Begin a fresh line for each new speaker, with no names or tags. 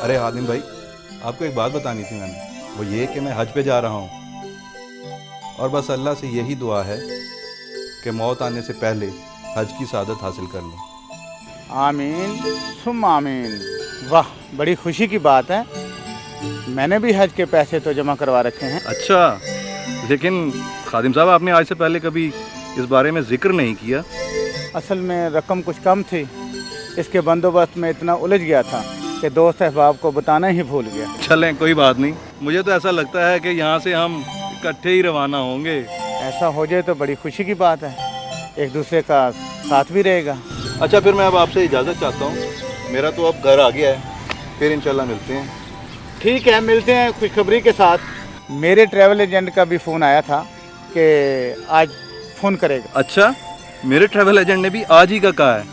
अरे हादिम भाई, आपको एक बात बतानी थी मैंने, वो ये कि मैं हज पे जा रहा हूँ और बस अल्लाह से यही दुआ है कि मौत आने से पहले हज की सआदत हासिल कर लूँ।
आमीन सुम आमीन। वाह, बड़ी खुशी की बात है। मैंने भी हज के पैसे तो जमा करवा रखे हैं।
अच्छा, लेकिन खादिम साहब आपने आज से पहले कभी इस बारे में जिक्र नहीं किया।
असल में रकम कुछ कम थी, इसके बंदोबस्त में इतना उलझ गया था कि दोस्त अहबाब को बताना ही भूल गया।
चलें, कोई बात नहीं। मुझे तो ऐसा लगता है कि यहाँ से हम इकट्ठे ही रवाना होंगे।
ऐसा हो जाए तो बड़ी खुशी की बात है, एक दूसरे का साथ भी रहेगा।
अच्छा, फिर मैं अब आपसे इजाज़त चाहता हूँ, मेरा तो अब घर आ गया है, फिर इंशाल्लाह मिलते हैं।
ठीक है, मिलते हैं खुशखबरी के साथ। मेरे ट्रैवल एजेंट का भी फ़ोन आया था कि आज फ़ोन करेगा।
अच्छा, मेरे ट्रैवल एजेंट ने भी आज ही का कहा है।